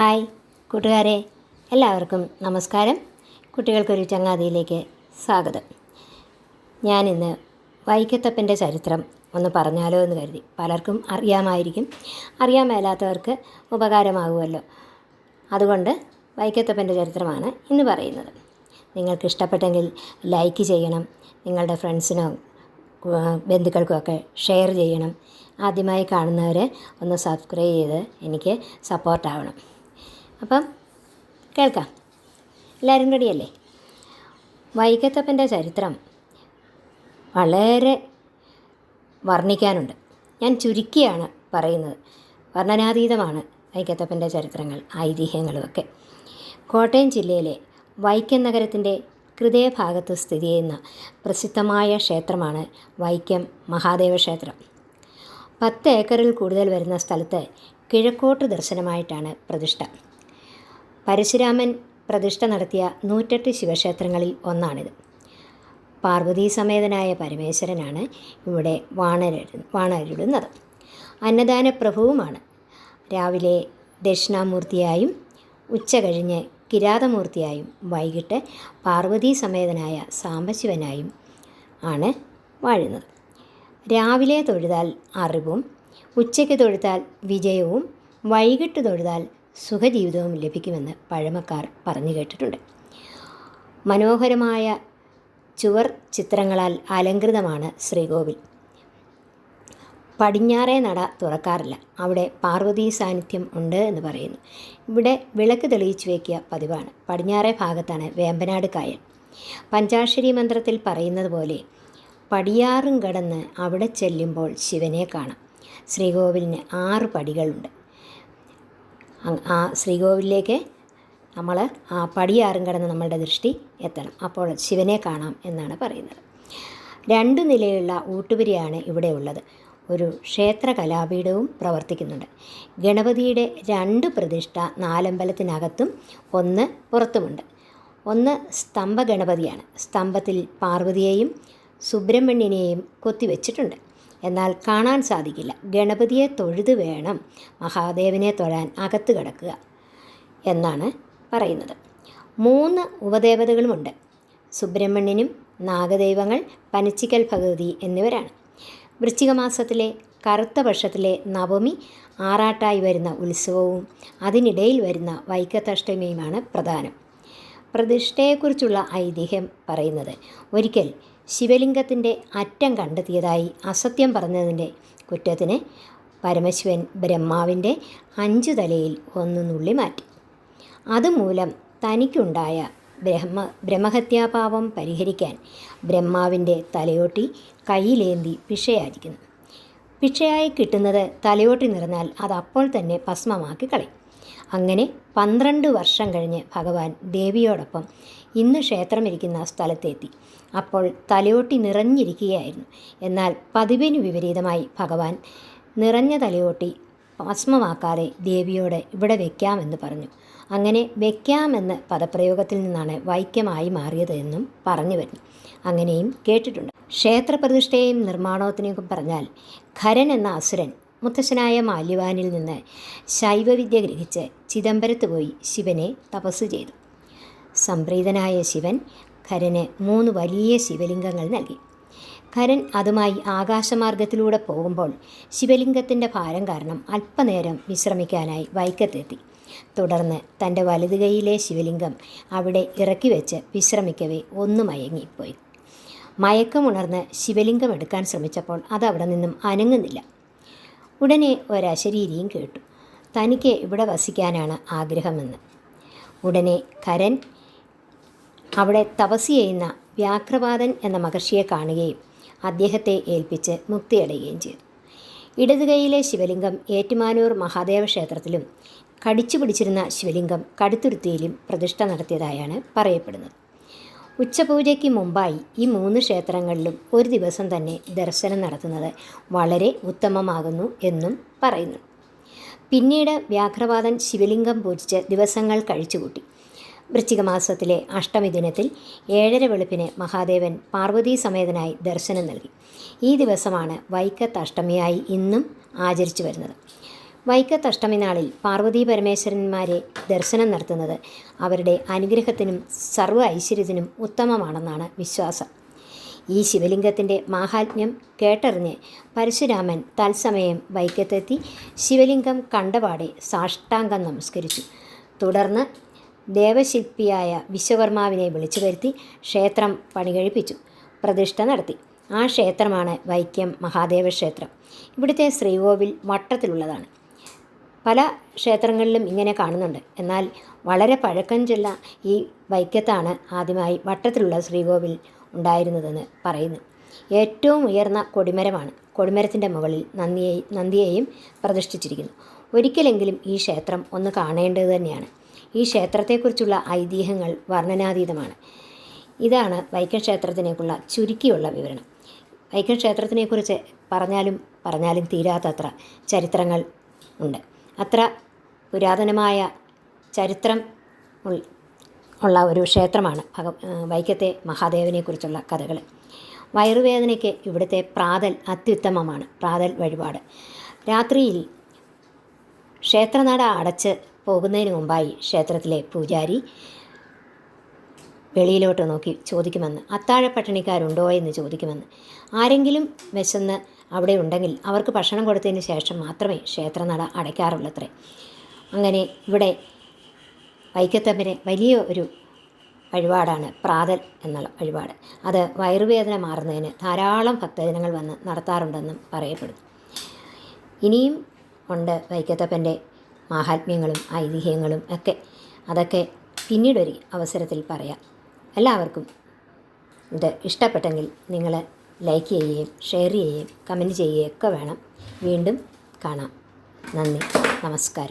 Hi കൂട്ടുകാരെ, എല്ലാവർക്കും നമസ്കാരം. കുട്ടികൾക്കൊരു ചങ്ങാതിയിലേക്ക് സ്വാഗതം. ഞാനിന്ന് വൈക്കത്തപ്പൻ്റെ ചരിത്രം ഒന്ന് പറഞ്ഞാലോ എന്ന് കരുതി. പലർക്കും അറിയാമായിരിക്കും, അറിയാൻ മേലാത്തവർക്ക് ഉപകാരമാകുമല്ലോ. അതുകൊണ്ട് വൈക്കത്തപ്പൻ്റെ ചരിത്രമാണ് ഇന്ന് പറയുന്നത്. നിങ്ങൾക്ക് ഇഷ്ടപ്പെട്ടെങ്കിൽ ലൈക്ക് ചെയ്യണം, നിങ്ങളുടെ ഫ്രണ്ട്സിനോ ബന്ധുക്കൾക്കുമൊക്കെ ഷെയർ ചെയ്യണം. ആദ്യമായി കാണുന്നവർ ഒന്ന് സബ്സ്ക്രൈബ് ചെയ്ത് എനിക്ക് സപ്പോർട്ടാവണം. അപ്പം കേൾക്കാം. എല്ലാവരും റെഡിയല്ലേ? വൈക്കത്തപ്പൻ്റെ ചരിത്രം വളരെ വർണ്ണിക്കാനുണ്ട്. ഞാൻ ചുരുക്കിയാണ് പറയുന്നത്. വർണ്ണനാതീതമാണ് വൈക്കത്തപ്പൻ്റെ ചരിത്രങ്ങൾ, ഐതിഹ്യങ്ങളുമൊക്കെ. കോട്ടയം ജില്ലയിലെ വൈക്കം നഗരത്തിൻ്റെ ഹൃദയഭാഗത്ത് സ്ഥിതി ചെയ്യുന്ന പ്രസിദ്ധമായ ക്ഷേത്രമാണ് വൈക്കം മഹാദേവ ക്ഷേത്രം. 10 ഏക്കറിൽ കൂടുതൽ വരുന്ന സ്ഥലത്ത് കിഴക്കോട്ട് ദർശനമായിട്ടാണ് പ്രതിഷ്ഠ. പരശുരാമൻ പ്രതിഷ്ഠ നടത്തിയ 108 ശിവക്ഷേത്രങ്ങളിൽ ഒന്നാണിത്. പാർവതീ സമേതനായ പരമേശ്വരനാണ് ഇവിടെ വാണരുളുന്നത്. അന്നദാന പ്രഭുവുമാണ്. രാവിലെ ദക്ഷിണാമൂർത്തിയായും ഉച്ച കഴിഞ്ഞ് കിരാതമൂർത്തിയായും വൈകിട്ട് പാർവതീ സമേതനായ സാംബശിവനായും ആണ് വാഴുന്നത്. രാവിലെ തൊഴുതാൽ അറിവും, ഉച്ചയ്ക്ക് തൊഴുതാൽ വിജയവും, വൈകിട്ട് തൊഴുതാൽ സുഖജീവിതവും ലഭിക്കുമെന്ന് പഴമക്കാർ പറഞ്ഞു കേട്ടിട്ടുണ്ട്. മനോഹരമായ ചുവർ ചിത്രങ്ങളാൽ അലങ്കൃതമാണ് ശ്രീകോവിൽ. പടിഞ്ഞാറേ നട തുറക്കാറില്ല. അവിടെ പാർവതീ സാന്നിധ്യം ഉണ്ട് എന്ന് പറയുന്നു. ഇവിടെ വിളക്ക് തെളിയിച്ചു വയ്ക്കുക പതിവാണ്. പടിഞ്ഞാറേ ഭാഗത്താണ് വേമ്പനാട് കായൽ. പഞ്ചാക്ഷരി മന്ത്രത്തിൽ പറയുന്നത് പോലെ പടിയാറും കടന്ന് അവിടെ ചെല്ലുമ്പോൾ ശിവനെ കാണാം. ശ്രീകോവിലിന് 6 പടികളുണ്ട്. ആ ശ്രീകോവിലേക്ക് നമ്മൾ ആ പടിയാറും കടന്ന് നമ്മളുടെ ദൃഷ്ടി എത്തണം. അപ്പോൾ ശിവനെ കാണാം എന്നാണ് പറയുന്നത്. 2 നിലയുള്ള ഊട്ടുപുരയാണ് ഇവിടെ ഉള്ളത്. ഒരു ക്ഷേത്ര കലാപീഠവും പ്രവർത്തിക്കുന്നുണ്ട്. ഗണപതിയുടെ 2 പ്രതിഷ്ഠ നാലമ്പലത്തിനകത്തും 1 പുറത്തുമുണ്ട്. 1 സ്തംഭ ഗണപതിയാണ്. സ്തംഭത്തിൽ പാർവതിയെയും സുബ്രഹ്മണ്യനെയും കൊത്തിവെച്ചിട്ടുണ്ട്. എന്നാൽ കാണാൻ സാധിക്കില്ല. ഗണപതിയെ തൊഴുത് വേണം മഹാദേവനെ തൊഴാൻ അകത്ത് കിടക്കുക എന്നാണ് പറയുന്നത്. 3 ഉപദേവതകളുമുണ്ട്. സുബ്രഹ്മണ്യനും നാഗദൈവങ്ങൾ പനച്ചിക്കൽ ഭഗവതി എന്നിവരാണ്. വൃശ്ചിക മാസത്തിലെ കറുത്ത പക്ഷത്തിലെ നവമി ആറാട്ടായി വരുന്ന ഉത്സവവും അതിനിടയിൽ വരുന്ന വൈക്കത്തഷ്ടമിയുമാണ് പ്രധാനം. പ്രതിഷ്ഠയെക്കുറിച്ചുള്ള ഐതിഹ്യം പറയുന്നത്, ഒരിക്കൽ ശിവലിംഗത്തിൻ്റെ അറ്റം കണ്ടെത്തിയതായി അസത്യം പറഞ്ഞതിൻ്റെ കുറ്റത്തിന് പരമശിവൻ ബ്രഹ്മാവിൻ്റെ 5 തലയിൽ 1 നുള്ളി മാറ്റി. അതുമൂലം തനിക്കുണ്ടായ ബ്രഹ്മഹത്യാപാപം പരിഹരിക്കാൻ ബ്രഹ്മാവിൻ്റെ തലയോട്ടി കയ്യിലേന്തി ഭിക്ഷയാചിക്കുന്നു. ഭിക്ഷയായി കിട്ടുന്നത് തലയോട്ടി നിറഞ്ഞാൽ അത് അപ്പോൾ തന്നെ ഭസ്മമാക്കി കളയും. അങ്ങനെ 12 വർഷം കഴിഞ്ഞ് ഭഗവാൻ ദേവിയോടൊപ്പം ഇന്ന് ക്ഷേത്രമിരിക്കുന്ന സ്ഥലത്തെത്തി. അപ്പോൾ തലയോട്ടി നിറഞ്ഞിരിക്കുകയായിരുന്നു. എന്നാൽ പതിവിന് വിപരീതമായി ഭഗവാൻ നിറഞ്ഞ തലയോട്ടി ഭസ്മമാക്കാതെ ദേവിയോട് ഇവിടെ വയ്ക്കാമെന്ന് പറഞ്ഞു. അങ്ങനെ വയ്ക്കാമെന്ന് പദപ്രയോഗത്തിൽ നിന്നാണ് വൈക്കമായി മാറിയത് എന്നും പറഞ്ഞു വരുന്നു. അങ്ങനെയും കേട്ടിട്ടുണ്ട്. ക്ഷേത്രപ്രതിഷ്ഠയെയും നിർമ്മാണത്തിനെയും പറഞ്ഞാൽ ഖരൻ എന്ന അസുരൻ മുത്തശ്ശനായ മാല്യവാനിൽ നിന്ന് ശൈവവിദ്യ ഗ്രഹിച്ച് ചിദംബരത്ത് പോയി ശിവനെ തപസ് ചെയ്തു. സംപ്രീതനായ ശിവൻ ഖരന് 3 വലിയ ശിവലിംഗങ്ങൾ നൽകി. ഖരൻ അതുമായി ആകാശമാർഗത്തിലൂടെ പോകുമ്പോൾ ശിവലിംഗത്തിൻ്റെ ഭാരം കാരണം അല്പനേരം വിശ്രമിക്കാനായി വൈക്കത്തെത്തി. തുടർന്ന് തൻ്റെ വലതു കൈയിലെ ശിവലിംഗം അവിടെ ഇറക്കി വെച്ച് വിശ്രമിക്കവേ ഒന്ന് മയങ്ങിപ്പോയി. മയക്കമുണർന്ന് ശിവലിംഗം എടുക്കാൻ ശ്രമിച്ചപ്പോൾ അതവിടെ നിന്നും അനങ്ങുന്നില്ല. ഉടനെ ഒരശരീരിയും കേട്ടു. തനിക്ക് ഇവിടെ വസിക്കാനാണ് ആഗ്രഹമെന്ന്. ഉടനെ ഖരൻ അവിടെ തപസ് ചെയ്യുന്ന വ്യാഘ്രപാദൻ എന്ന മഹർഷിയെ കാണുകയും അദ്ദേഹത്തെ ഏൽപ്പിച്ച് മുക്തിയടയുകയും ചെയ്തു. ഇടതുകൈയിലെ ശിവലിംഗം ഏറ്റുമാനൂർ മഹാദേവ ക്ഷേത്രത്തിലും കടിച്ചു പിടിച്ചിരുന്ന ശിവലിംഗം കടുത്തുരുത്തിയിലും പ്രതിഷ്ഠ നടത്തിയതായാണ് പറയപ്പെടുന്നത്. ഉച്ചപൂജയ്ക്ക് മുമ്പായി ഈ 3 ക്ഷേത്രങ്ങളിലും ഒരു ദിവസം തന്നെ ദർശനം നടത്തുന്നത് വളരെ ഉത്തമമാകുന്നു എന്നും പറയുന്നു. പിന്നീട് വ്യാഘ്രപാദൻ ശിവലിംഗം പൂജിച്ച് ദിവസങ്ങൾ കഴിച്ചുകൂട്ടി. വൃശ്ചിക മാസത്തിലെ അഷ്ടമി ദിനത്തിൽ 7:30 വെളുപ്പിന് മഹാദേവൻ പാർവതീ സമേതനായി ദർശനം നൽകി. ഈ ദിവസമാണ് വൈക്കത്ത് അഷ്ടമിയായി ഇന്നും ആചരിച്ചു വരുന്നത്. വൈക്കത്തഷ്ടമി നാളിൽ പാർവതീ പരമേശ്വരന്മാരെ ദർശനം നടത്തുന്നത് അവരുടെ അനുഗ്രഹത്തിനും സർവ്വ ഐശ്വര്യത്തിനും ഉത്തമമാണെന്നാണ് വിശ്വാസം. ഈ ശിവലിംഗത്തിൻ്റെ മാഹാത്മ്യം കേട്ടറിഞ്ഞ് പരശുരാമൻ തത്സമയം വൈക്കത്തെത്തി ശിവലിംഗം കണ്ടപാടെ സാഷ്ടാംഗം നമസ്കരിച്ചു. തുടർന്ന് ദേവശില്പിയായ വിശ്വകർമാവിനെ വിളിച്ചു വരുത്തി ക്ഷേത്രം പണികഴിപ്പിച്ചു, പ്രതിഷ്ഠ നടത്തി. ആ ക്ഷേത്രമാണ് വൈക്കം മഹാദേവ ക്ഷേത്രം. ഇവിടുത്തെ ശ്രീകോവിൽ വട്ടത്തിലുള്ളതാണ്. പല ക്ഷേത്രങ്ങളിലും ഇങ്ങനെ കാണുന്നുണ്ട്. എന്നാൽ വളരെ പഴക്കം ചെല്ല ഈ വൈക്കത്താണ് ആദ്യമായി വട്ടത്തിലുള്ള ശ്രീകോവിൽ ഉണ്ടായിരുന്നതെന്ന് പറയുന്നു. ഏറ്റവും ഉയർന്ന കൊടിമരമാണ്. കൊടിമരത്തിൻ്റെ മുകളിൽ നന്ദിയെയും പ്രതിഷ്ഠിച്ചിരിക്കുന്നു. ഒരിക്കലെങ്കിലും ഈ ക്ഷേത്രം ഒന്ന് കാണേണ്ടത് തന്നെയാണ്. ഈ ക്ഷേത്രത്തെക്കുറിച്ചുള്ള ഐതിഹ്യങ്ങൾ വർണ്ണനാതീതമാണ്. ഇതാണ് വൈക്കം ക്ഷേത്രത്തിനേക്കുള്ള ചുരുക്കിയുള്ള വിവരണം. വൈക്കം ക്ഷേത്രത്തിനെക്കുറിച്ച് പറഞ്ഞാലും തീരാത്തത്ര ചരിത്രങ്ങൾ ഉണ്ട്. അത്ര പുരാതനമായ ചരിത്രം ഉള്ള ഒരു ക്ഷേത്രമാണ് വൈക്കത്തെ മഹാദേവനെക്കുറിച്ചുള്ള കഥകൾ. വയറുവേദനയ്ക്ക് ഇവിടുത്തെ പ്രാതൽ അത്യുത്തമമാണ്. പ്രാതൽ വഴിപാട് രാത്രിയിൽ ക്ഷേത്രനട അടച്ച് പോകുന്നതിന് മുമ്പായി ക്ഷേത്രത്തിലെ പൂജാരി വെളിയിലോട്ട് നോക്കി ചോദിക്കുമെന്ന്, അത്താഴപ്പട്ടിണിക്കാരുണ്ടോ എന്ന് ചോദിക്കുമെന്ന്. ആരെങ്കിലും വിശന്ന് അവിടെ ഉണ്ടെങ്കിൽ അവർക്ക് ഭക്ഷണം കൊടുത്തതിന് ശേഷം മാത്രമേ ക്ഷേത്രനട അടയ്ക്കാറുള്ളത്രേ. അങ്ങനെ ഇവിടെ വൈക്കത്തമ്മന് വലിയ ഒരു വഴിപാടാണ് പ്രാതൽ എന്നുള്ള വഴിപാട്. അത് വയറുവേദന മാറുന്നതിന് ധാരാളം ഭക്തജനങ്ങൾ വന്ന് നടത്താറുണ്ടെന്നും പറയപ്പെടുന്നു. ഇനിയും ഉണ്ട് വൈക്കത്തപ്പൻ്റെ മാഹാത്മ്യങ്ങളും ഐതിഹ്യങ്ങളും ഒക്കെ. അതൊക്കെ പിന്നീടൊരു അവസരത്തിൽ പറയാം. എല്ലാവർക്കും ഇത് ഇഷ്ടപ്പെട്ടെങ്കിൽ നിങ്ങൾ ലൈക്ക് ചെയ്യുകയും ഷെയർ ചെയ്യുകയും കമൻറ്റ് ചെയ്യുകയും ഒക്കെ വേണം. വീണ്ടും കാണാം. നന്ദി, നമസ്കാരം.